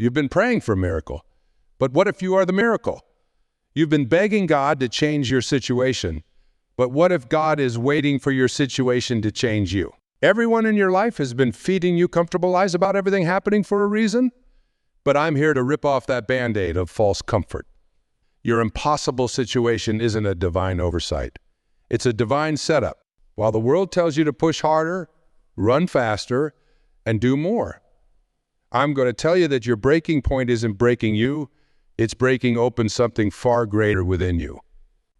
You've been praying for a miracle. But what if you are the miracle? You've been begging God to change your situation. But what if God is waiting for your situation to change you? Everyone in your life has been feeding you comfortable lies about everything happening for a reason. But I'm here to rip off that Band-Aid of false comfort. Your impossible situation isn't a divine oversight. It's a divine setup. While the world tells you to push harder, run faster, and do more, I'm going to tell you that your breaking point isn't breaking you, it's breaking open something far greater within you.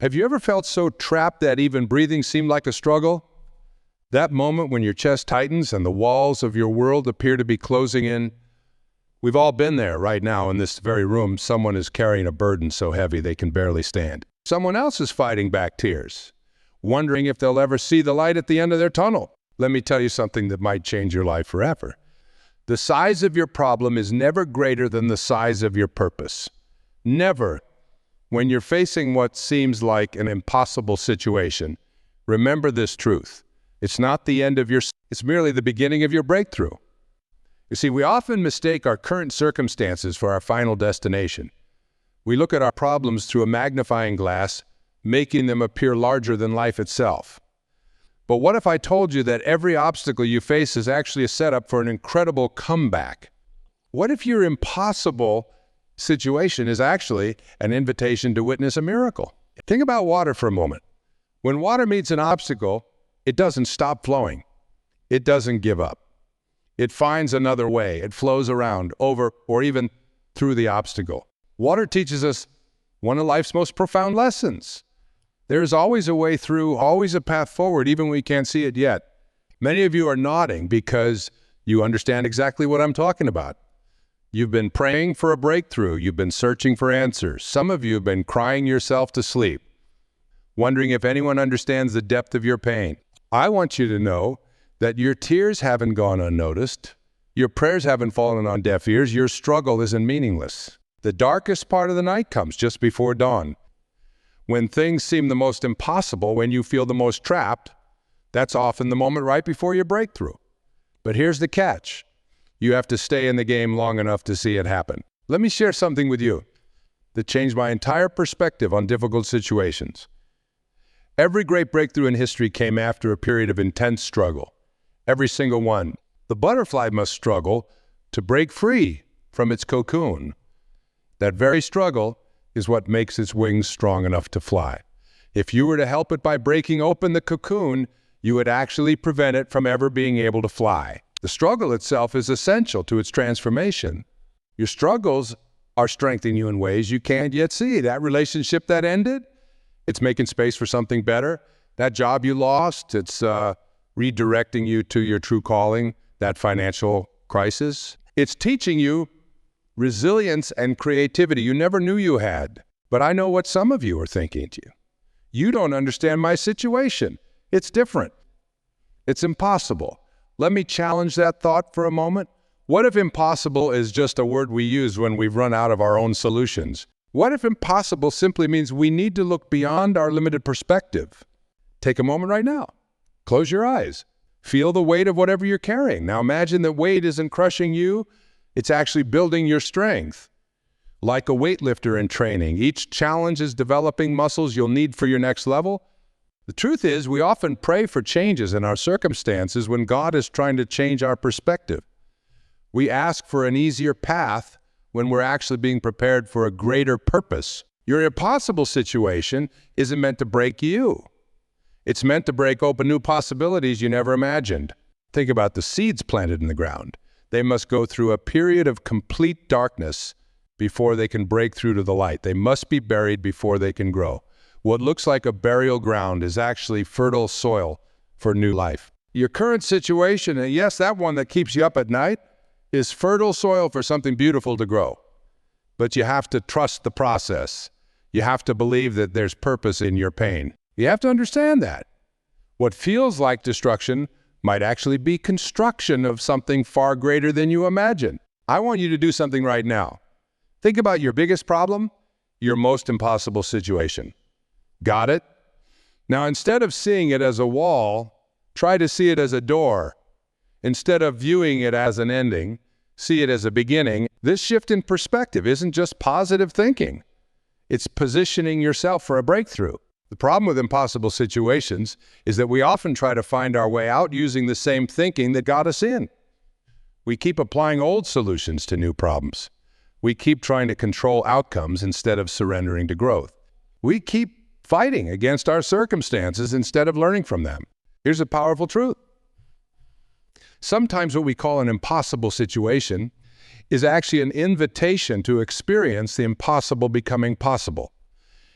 Have you ever felt so trapped that even breathing seemed like a struggle? That moment when your chest tightens and the walls of your world appear to be closing in? We've all been there. Right now in this very room. Someone is carrying a burden so heavy they can barely stand. Someone else is fighting back tears, wondering if they'll ever see the light at the end of their tunnel. Let me tell you something that might change your life forever. The size of your problem is never greater than the size of your purpose. Never. When you're facing what seems like an impossible situation, remember this truth. It's not the end of it's merely the beginning of your breakthrough. You see, we often mistake our current circumstances for our final destination. We look at our problems through a magnifying glass, making them appear larger than life itself. But what if I told you that every obstacle you face is actually a setup for an incredible comeback? What if your impossible situation is actually an invitation to witness a miracle? Think about water for a moment. When water meets an obstacle, it doesn't stop flowing. It doesn't give up. It finds another way. It flows around, over, or even through the obstacle. Water teaches us one of life's most profound lessons. There's always a way through, always a path forward, even when we can't see it yet. Many of you are nodding because you understand exactly what I'm talking about. You've been praying for a breakthrough. You've been searching for answers. Some of you have been crying yourself to sleep, wondering if anyone understands the depth of your pain. I want you to know that your tears haven't gone unnoticed. Your prayers haven't fallen on deaf ears. Your struggle isn't meaningless. The darkest part of the night comes just before dawn. When things seem the most impossible, when you feel the most trapped, that's often the moment right before your breakthrough. But here's the catch. You have to stay in the game long enough to see it happen. Let me share something with you that changed my entire perspective on difficult situations. Every great breakthrough in history came after a period of intense struggle. Every single one. The butterfly must struggle to break free from its cocoon. That very struggle is what makes its wings strong enough to fly. If you were to help it by breaking open the cocoon, you would actually prevent it from ever being able to fly. The struggle itself is essential to its transformation. Your struggles are strengthening you in ways you can't yet see. That relationship that ended, it's making space for something better. That job you lost, it's redirecting you to your true calling. That financial crisis, it's teaching you resilience and creativity you never knew you had. But I know what some of you are thinking to you. You don't understand my situation. It's different. It's impossible. Let me challenge that thought for a moment. What if impossible is just a word we use when we've run out of our own solutions? What if impossible simply means we need to look beyond our limited perspective? Take a moment right now. Close your eyes. Feel the weight of whatever you're carrying. Now imagine that weight isn't crushing you. It's actually building your strength. Like a weightlifter in training, each challenge is developing muscles you'll need for your next level. The truth is, we often pray for changes in our circumstances when God is trying to change our perspective. We ask for an easier path when we're actually being prepared for a greater purpose. Your impossible situation isn't meant to break you. It's meant to break open new possibilities you never imagined. Think about the seeds planted in the ground. They must go through a period of complete darkness before they can break through to the light. They must be buried before they can grow. What looks like a burial ground is actually fertile soil for new life. Your current situation, and yes, that one that keeps you up at night, is fertile soil for something beautiful to grow. But you have to trust the process. You have to believe that there's purpose in your pain. You have to understand that. What feels like destruction might actually be construction of something far greater than you imagine. I want you to do something right now. Think about your biggest problem, your most impossible situation. Got it? Now, instead of seeing it as a wall, try to see it as a door. Instead of viewing it as an ending, See it as a beginning. This shift in perspective isn't just positive thinking. It's positioning yourself for a breakthrough. The problem with impossible situations is that we often try to find our way out using the same thinking that got us in. We keep applying old solutions to new problems. We keep trying to control outcomes instead of surrendering to growth. We keep fighting against our circumstances instead of learning from them. Here's a powerful truth. Sometimes what we call an impossible situation is actually an invitation to experience the impossible becoming possible.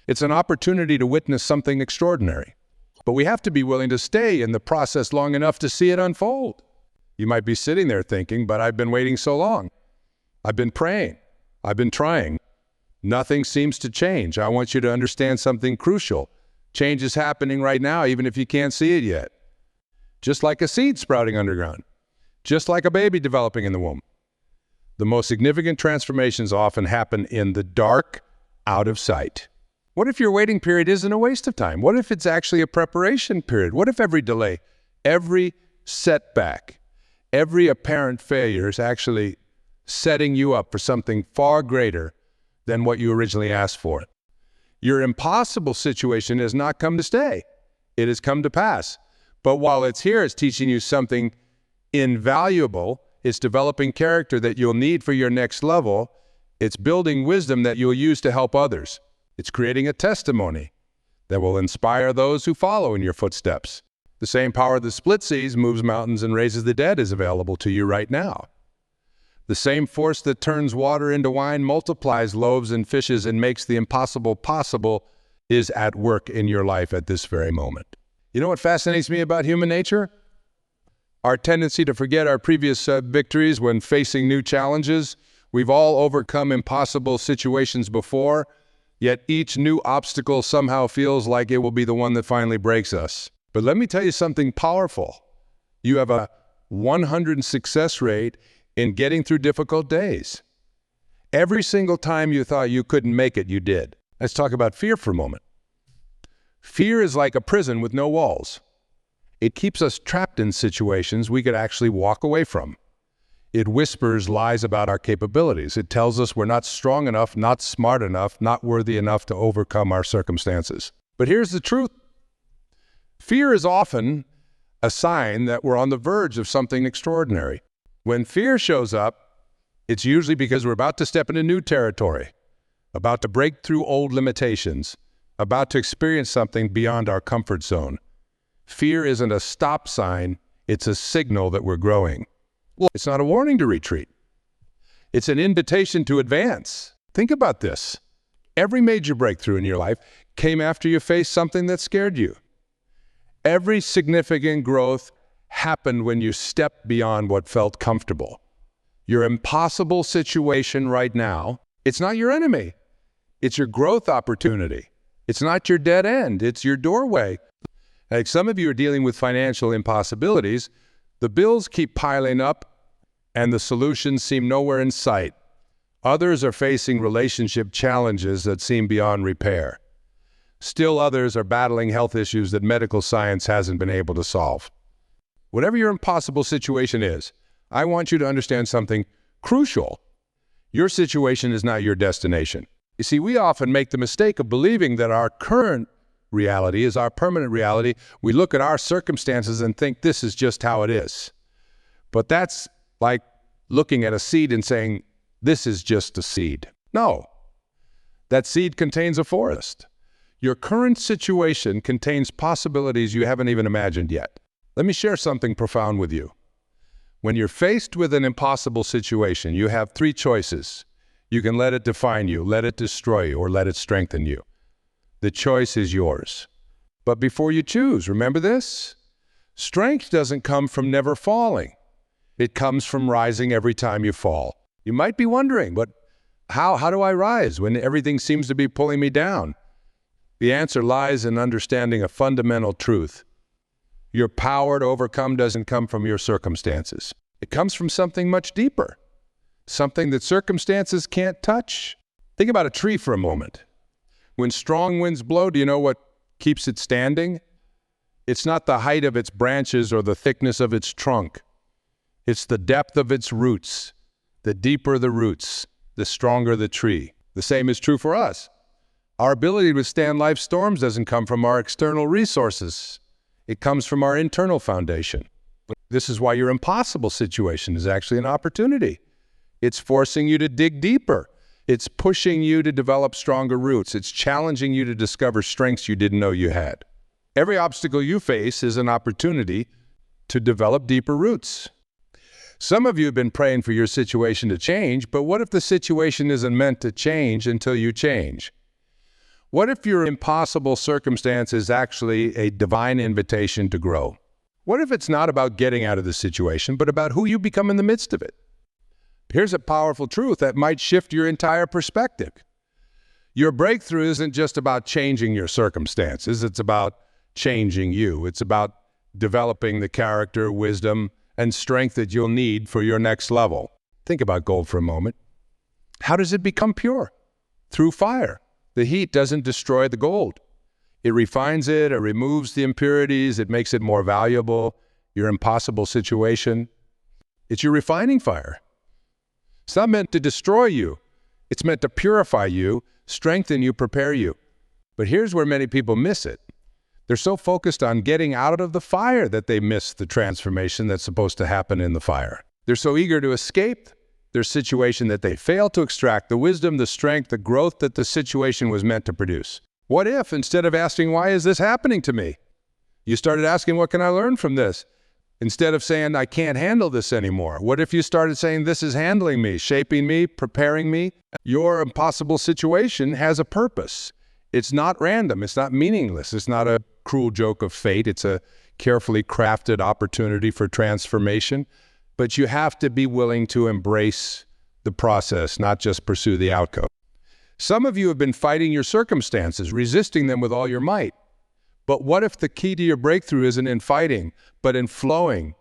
It's an opportunity to witness something extraordinary. But we have to be willing to stay in the process long enough to see it unfold. You might be sitting there thinking, but I've been waiting so long. I've been praying. I've been trying. Nothing seems to change. I want you to understand something crucial. Change is happening right now, even if you can't see it yet. Just like a seed sprouting underground. Just like a baby developing in the womb. The most significant transformations often happen in the dark, out of sight. What if your waiting period isn't a waste of time? What if it's actually a preparation period? What if every delay, every setback, every apparent failure is actually setting you up for something far greater than what you originally asked for? Your impossible situation has not come to stay. It has come to pass. But while it's here, it's teaching you something invaluable. It's developing character that you'll need for your next level. It's building wisdom that you'll use to help others. It's creating a testimony that will inspire those who follow in your footsteps. The same power that split seas, moves mountains, and raises the dead is available to you right now. The same force that turns water into wine, multiplies loaves and fishes, and makes the impossible possible is at work in your life at this very moment. You know what fascinates me about human nature? Our tendency to forget our previous victories when facing new challenges. We've all overcome impossible situations before, yet each new obstacle somehow feels like it will be the one that finally breaks us. But let me tell you something powerful. You have a 100% success rate in getting through difficult days. Every single time you thought you couldn't make it, you did. Let's talk about fear for a moment. Fear is like a prison with no walls. It keeps us trapped in situations we could actually walk away from. It whispers lies about our capabilities. It tells us we're not strong enough, not smart enough, not worthy enough to overcome our circumstances. But here's the truth. Fear is often a sign that we're on the verge of something extraordinary. When fear shows up, it's usually because we're about to step into new territory, about to break through old limitations, about to experience something beyond our comfort zone. Fear isn't a stop sign, it's a signal that we're growing. It's not a warning to retreat. It's an invitation to advance. Think about this. Every major breakthrough in your life came after you faced something that scared you. Every significant growth happened when you stepped beyond what felt comfortable. Your impossible situation right now, it's not your enemy. It's your growth opportunity. It's not your dead end. It's your doorway. Like some of you are dealing with financial impossibilities. The bills keep piling up and the solutions seem nowhere in sight. Others are facing relationship challenges that seem beyond repair. Still others are battling health issues that medical science hasn't been able to solve. Whatever your impossible situation is, I want you to understand something crucial. Your situation is not your destination. You see, we often make the mistake of believing that our current reality is our permanent reality. We look at our circumstances and think this is just how it is. But that's like looking at a seed and saying, this is just a seed. No, that seed contains a forest. Your current situation contains possibilities you haven't even imagined yet. Let me share something profound with you. When you're faced with an impossible situation, you have three choices. You can let it define you, let it destroy you, or let it strengthen you. The choice is yours. But before you choose, remember this? Strength doesn't come from never falling. It comes from rising every time you fall. You might be wondering, but how do I rise when everything seems to be pulling me down? The answer lies in understanding a fundamental truth. Your power to overcome doesn't come from your circumstances. It comes from something much deeper, something that circumstances can't touch. Think about a tree for a moment. When strong winds blow, do you know what keeps it standing? It's not the height of its branches or the thickness of its trunk. It's the depth of its roots. The deeper the roots, the stronger the tree. The same is true for us. Our ability to withstand life's storms doesn't come from our external resources. It comes from our internal foundation. This is why your impossible situation is actually an opportunity. It's forcing you to dig deeper. It's pushing you to develop stronger roots. It's challenging you to discover strengths you didn't know you had. Every obstacle you face is an opportunity to develop deeper roots. Some of you have been praying for your situation to change, but what if the situation isn't meant to change until you change? What if your impossible circumstance is actually a divine invitation to grow? What if it's not about getting out of the situation, but about who you become in the midst of it? Here's a powerful truth that might shift your entire perspective. Your breakthrough isn't just about changing your circumstances. It's about changing you. It's about developing the character, wisdom, and strength that you'll need for your next level. Think about gold for a moment. How does it become pure? Through fire. The heat doesn't destroy the gold. It refines it, it removes the impurities, it makes it more valuable. Your impossible situation, it's your refining fire. It's not meant to destroy you. It's meant to purify you, strengthen you, prepare you. But here's where many people miss it. They're so focused on getting out of the fire that they miss the transformation that's supposed to happen in the fire. They're so eager to escape their situation that they fail to extract the wisdom, the strength, the growth that the situation was meant to produce. What if, instead of asking, why is this happening to me? You started asking, what can I learn from this? Instead of saying, I can't handle this anymore. What if you started saying, this is handling me, shaping me, preparing me? Your impossible situation has a purpose. It's not random. It's not meaningless. It's not a cruel joke of fate. It's a carefully crafted opportunity for transformation. But you have to be willing to embrace the process, not just pursue the outcome. Some of you have been fighting your circumstances, resisting them with all your might. But what if the key to your breakthrough isn't in fighting, but in flowing?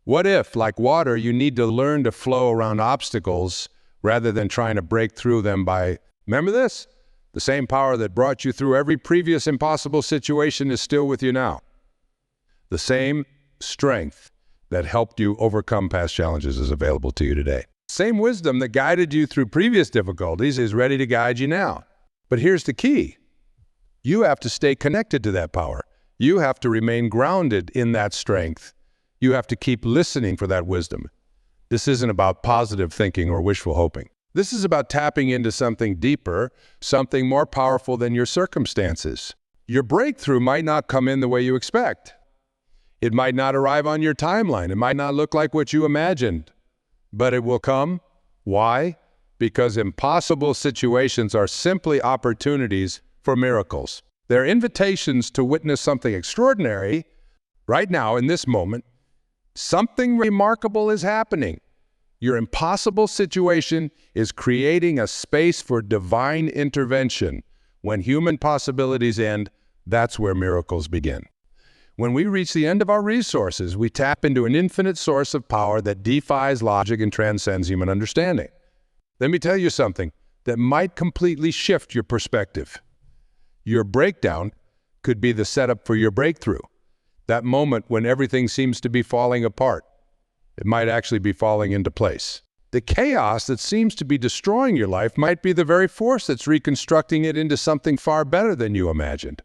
What if, like water, you need to learn to flow around obstacles rather than trying to break through them by, remember this? The same power that brought you through every previous impossible situation is still with you now. The same strength that helped you overcome past challenges is available to you today. Same wisdom that guided you through previous difficulties is ready to guide you now. But here's the key. You have to stay connected to that power. You have to remain grounded in that strength. You have to keep listening for that wisdom. This isn't about positive thinking or wishful hoping. This is about tapping into something deeper, something more powerful than your circumstances. Your breakthrough might not come in the way you expect. It might not arrive on your timeline. It might not look like what you imagined, but it will come. Why? Because impossible situations are simply opportunities for miracles. They're invitations to witness something extraordinary. Right now, in this moment, something remarkable is happening. Your impossible situation is creating a space for divine intervention. When human possibilities end, that's where miracles begin. When we reach the end of our resources, we tap into an infinite source of power that defies logic and transcends human understanding. Let me tell you something that might completely shift your perspective. Your breakdown could be the setup for your breakthrough. That moment when everything seems to be falling apart, it might actually be falling into place. The chaos that seems to be destroying your life might be the very force that's reconstructing it into something far better than you imagined.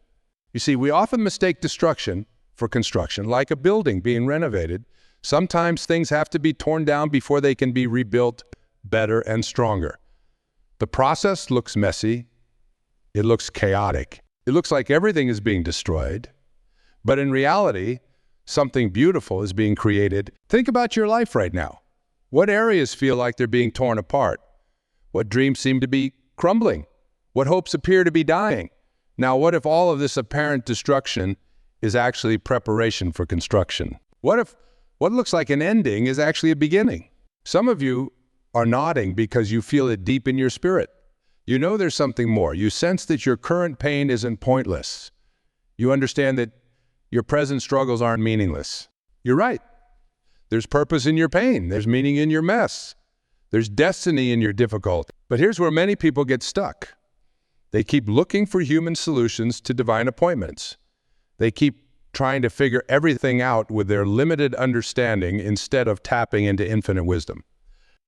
You see, we often mistake destruction for construction, like a building being renovated. Sometimes things have to be torn down before they can be rebuilt better and stronger. The process looks messy. It looks chaotic. It looks like everything is being destroyed. But in reality, something beautiful is being created. Think about your life right now. What areas feel like they're being torn apart? What dreams seem to be crumbling? What hopes appear to be dying? Now, what if all of this apparent destruction is actually preparation for construction? What if what looks like an ending is actually a beginning? Some of you are nodding because you feel it deep in your spirit. You know there's something more. You sense that your current pain isn't pointless. You understand that your present struggles aren't meaningless. You're right. There's purpose in your pain. There's meaning in your mess. There's destiny in your difficulty. But here's where many people get stuck. They keep looking for human solutions to divine appointments. They keep trying to figure everything out with their limited understanding instead of tapping into infinite wisdom.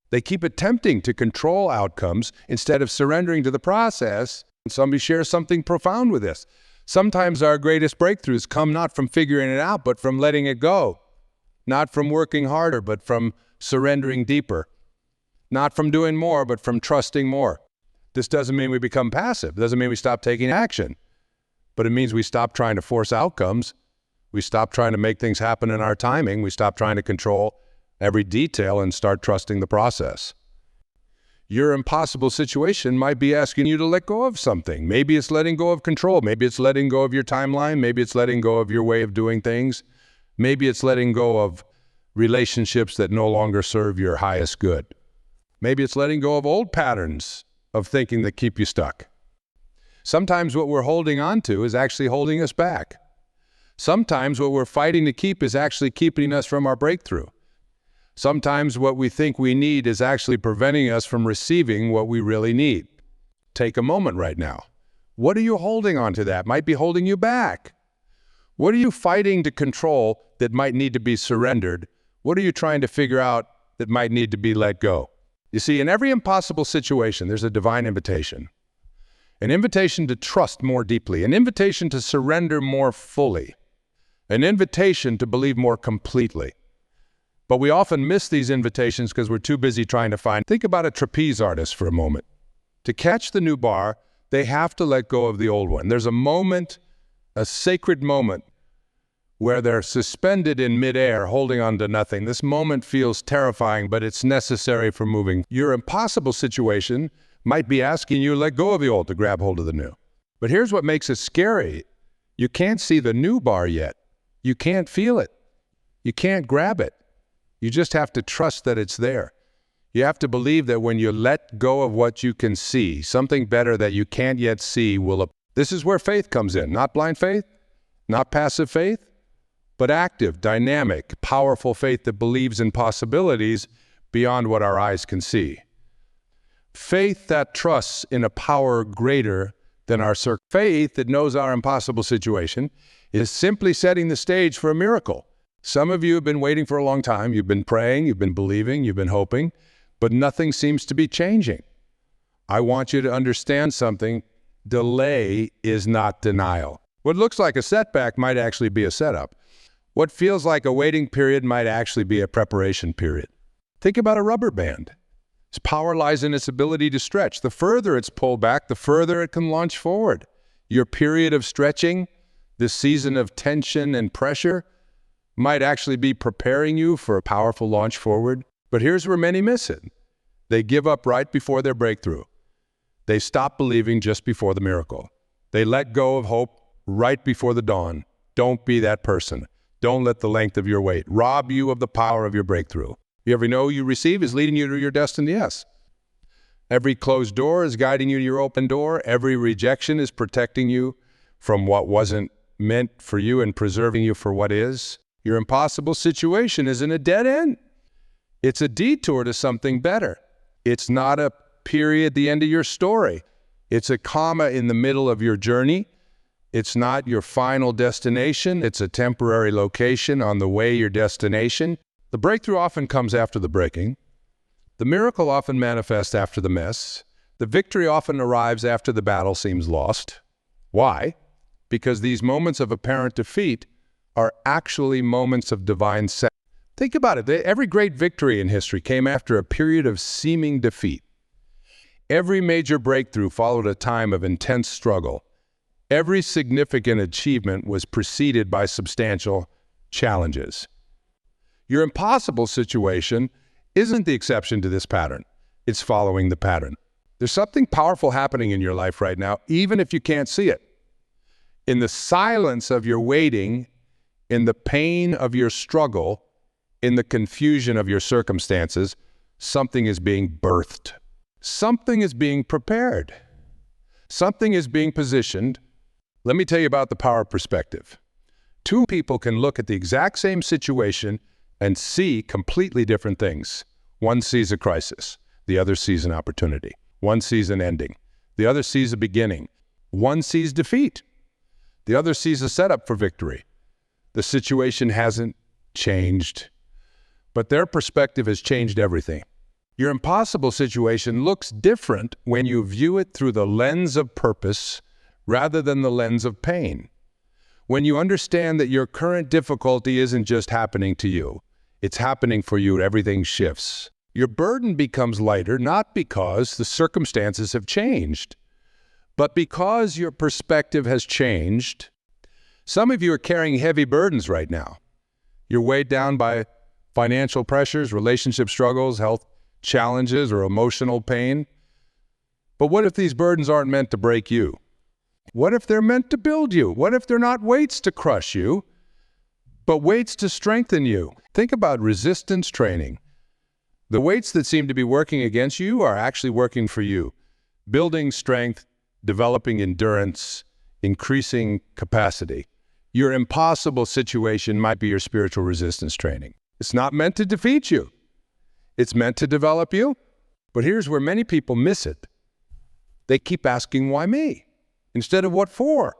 They keep attempting to control outcomes instead of surrendering to the process. And somebody shares something profound with this. Sometimes our greatest breakthroughs come not from figuring it out, but from letting it go. Not from working harder, but from surrendering deeper. Not from doing more, but from trusting more. This doesn't mean we become passive. It doesn't mean we stop taking action. But it means we stop trying to force outcomes. We stop trying to make things happen in our timing. We stop trying to control every detail and start trusting the process. Your impossible situation might be asking you to let go of something. Maybe it's letting go of control. Maybe it's letting go of your timeline. Maybe it's letting go of your way of doing things. Maybe it's letting go of relationships that no longer serve your highest good. Maybe it's letting go of old patterns of thinking that keep you stuck. Sometimes what we're holding on to is actually holding us back. Sometimes what we're fighting to keep is actually keeping us from our breakthrough. Sometimes what we think we need is actually preventing us from receiving what we really need. Take a moment right now. What are you holding on to that might be holding you back? What are you fighting to control that might need to be surrendered? What are you trying to figure out that might need to be let go? You see, in every impossible situation, there's a divine invitation. An invitation to trust more deeply, an invitation to surrender more fully, an invitation to believe more completely. But we often miss these invitations because we're too busy trying to find. Think about a trapeze artist for a moment. To catch the new bar, they have to let go of the old one. There's a moment, a sacred moment, where they're suspended in midair, holding on to nothing. This moment feels terrifying, but it's necessary for moving. Your impossible situation might be asking you to let go of the old to grab hold of the new. But here's what makes it scary. You can't see the new bar yet. You can't feel it. You can't grab it. You just have to trust that it's there. You have to believe that when you let go of what you can see, something better that you can't yet see will appear. This is where faith comes in. Not blind faith, not passive faith, but active, dynamic, powerful faith that believes in possibilities beyond what our eyes can see. Faith that trusts in a power greater than our faith that knows our impossible situation is simply setting the stage for a miracle. Some of you have been waiting for a long time. You've been praying, you've been believing, you've been hoping, but nothing seems to be changing. I want you to understand something. Delay is not denial. What looks like a setback might actually be a setup. What feels like a waiting period might actually be a preparation period. Think about a rubber band. Its power lies in its ability to stretch. The further it's pulled back, the further it can launch forward. Your period of stretching, this season of tension and pressure, might actually be preparing you for a powerful launch forward. But here's where many miss it. They give up right before their breakthrough. They stop believing just before the miracle. They let go of hope right before the dawn. Don't be that person. Don't let the length of your wait rob you of the power of your breakthrough. Every no you receive is leading you to your destined yes. Every closed door is guiding you to your open door. Every rejection is protecting you from what wasn't meant for you and preserving you for what is. Your impossible situation isn't a dead end. It's a detour to something better. It's not a period at the end of your story. It's a comma in the middle of your journey. It's not your final destination. It's a temporary location on the way to your destination. The breakthrough often comes after the breaking. The miracle often manifests after the mess. The victory often arrives after the battle seems lost. Why? Because these moments of apparent defeat are actually moments of divine set. Think about it. Every great victory in history came after a period of seeming defeat. Every major breakthrough followed a time of intense struggle. Every significant achievement was preceded by substantial challenges. Your impossible situation isn't the exception to this pattern. It's following the pattern. There's something powerful happening in your life right now, even if you can't see it. In the silence of your waiting, in the pain of your struggle, in the confusion of your circumstances, something is being birthed. Something is being prepared. Something is being positioned. Let me tell you about the power of perspective. Two people can look at the exact same situation and see completely different things. One sees a crisis. The other sees an opportunity. One sees an ending. The other sees a beginning. One sees defeat. The other sees a setup for victory. The situation hasn't changed, but their perspective has changed everything. Your impossible situation looks different when you view it through the lens of purpose rather than the lens of pain. When you understand that your current difficulty isn't just happening to you, it's happening for you, everything shifts. Your burden becomes lighter not because the circumstances have changed, but because your perspective has changed. Some of you are carrying heavy burdens right now. You're weighed down by financial pressures, relationship struggles, health challenges, or emotional pain. But what if these burdens aren't meant to break you? What if they're meant to build you? What if they're not weights to crush you, but weights to strengthen you? Think about resistance training. The weights that seem to be working against you are actually working for you, building strength, developing endurance, increasing capacity. Your impossible situation might be your spiritual resistance training. It's not meant to defeat you. It's meant to develop you. But here's where many people miss it. They keep asking, why me? Instead of what for?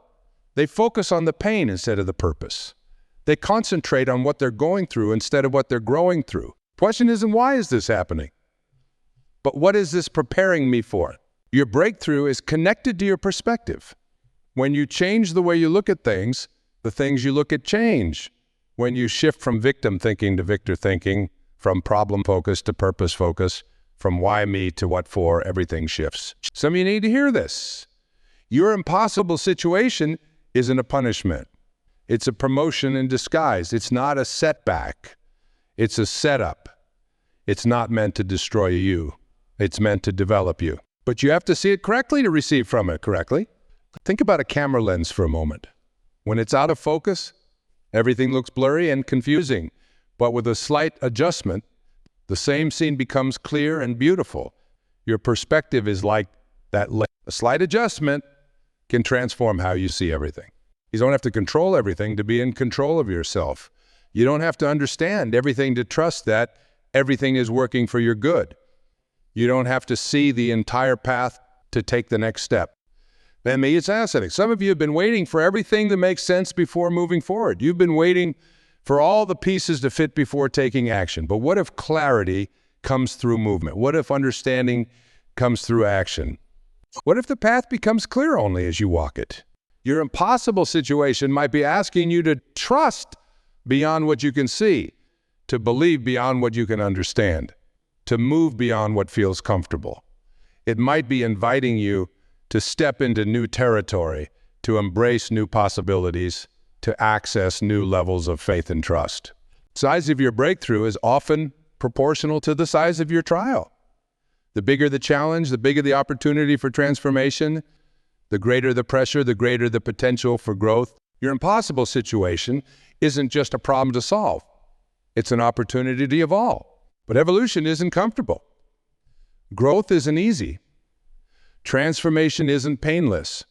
They focus on the pain instead of the purpose. They concentrate on what they're going through instead of what they're growing through. Question isn't why is this happening, but what is this preparing me for? Your breakthrough is connected to your perspective. When you change the way you look at things, the things you look at change. When you shift from victim thinking to victor thinking, from problem focus to purpose focus, from why me to what for, everything shifts. Some of you need to hear this. Your impossible situation isn't a punishment. It's a promotion in disguise. It's not a setback. It's a setup. It's not meant to destroy you. It's meant to develop you. But you have to see it correctly to receive from it correctly. Think about a camera lens for a moment. When it's out of focus, everything looks blurry and confusing. But with a slight adjustment, the same scene becomes clear and beautiful. Your perspective is like that lens. A slight adjustment can transform how you see everything. You don't have to control everything to be in control of yourself. You don't have to understand everything to trust that everything is working for your good. You don't have to see the entire path to take the next step. That means it's fascinating. Some of you have been waiting for everything to make sense before moving forward. You've been waiting for all the pieces to fit before taking action. But what if clarity comes through movement? What if understanding comes through action? What if the path becomes clear only as you walk it? Your impossible situation might be asking you to trust beyond what you can see, to believe beyond what you can understand, to move beyond what feels comfortable. It might be inviting you to step into new territory, to embrace new possibilities, to access new levels of faith and trust. The size of your breakthrough is often proportional to the size of your trial. The bigger the challenge, the bigger the opportunity for transformation, the greater the pressure, the greater the potential for growth. Your impossible situation isn't just a problem to solve. It's an opportunity to evolve. But evolution isn't comfortable. Growth isn't easy. Transformation isn't painless.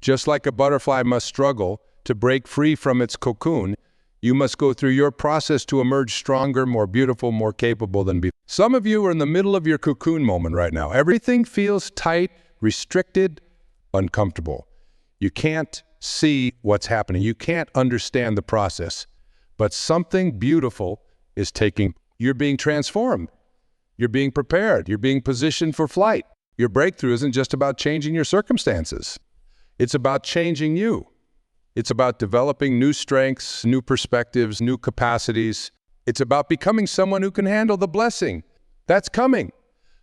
Just like a butterfly must struggle to break free from its cocoon, you must go through your process to emerge stronger, more beautiful, more capable than before. Some of you are in the middle of your cocoon moment right now. Everything feels tight, restricted, uncomfortable. You can't see what's happening. You can't understand the process. But something beautiful is taking. You're being transformed. You're being prepared. You're being positioned for flight. Your breakthrough isn't just about changing your circumstances. It's about changing you. It's about developing new strengths, new perspectives, new capacities. It's about becoming someone who can handle the blessing that's coming.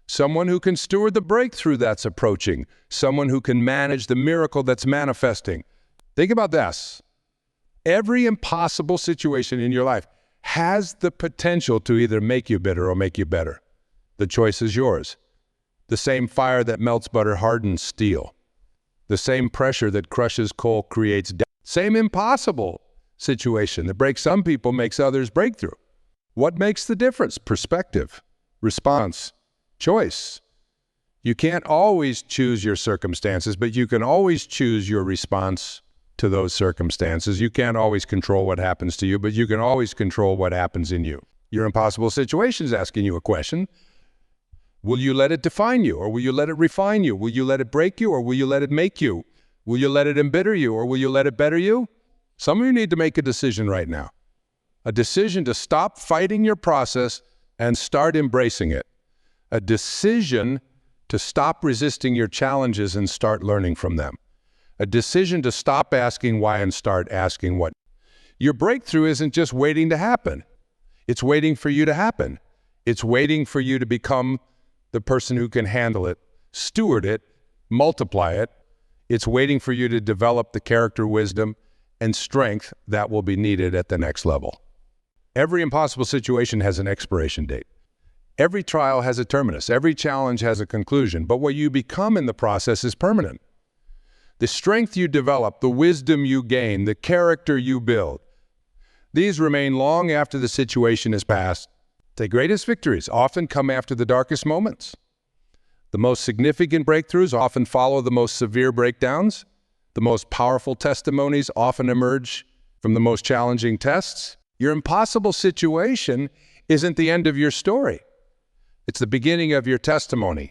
Someone who can steward the breakthrough that's approaching. Someone who can manage the miracle that's manifesting. Think about this. Every impossible situation in your life has the potential to either make you bitter or make you better. The choice is yours. The same fire that melts butter hardens steel. The same pressure that crushes coal creates death. Same impossible situation that breaks some people makes others break through. What makes the difference? Perspective, response, choice. You can't always choose your circumstances, but you can always choose your response to those circumstances. You can't always control what happens to you, but you can always control what happens in you. Your impossible situation is asking you a question. Will you let it define you, or will you let it refine you? Will you let it break you, or will you let it make you? Will you let it embitter you, or will you let it better you? Some of you need to make a decision right now. A decision to stop fighting your process and start embracing it. a decision to stop resisting your challenges and start learning from them. A decision to stop asking why and start asking what. Your breakthrough isn't just waiting to happen. It's waiting for you to happen. It's waiting for you to become the person who can handle it, steward it, multiply it. It's waiting for you to develop the character, wisdom, and strength that will be needed at the next level. Every impossible situation has an expiration date. Every trial has a terminus. Every challenge has a conclusion. But what you become in the process is permanent. The strength you develop, the wisdom you gain, the character you build, these remain long after the situation is past. The greatest victories often come after the darkest moments. The most significant breakthroughs often follow the most severe breakdowns. The most powerful testimonies often emerge from the most challenging tests. Your impossible situation isn't the end of your story. It's the beginning of your testimony.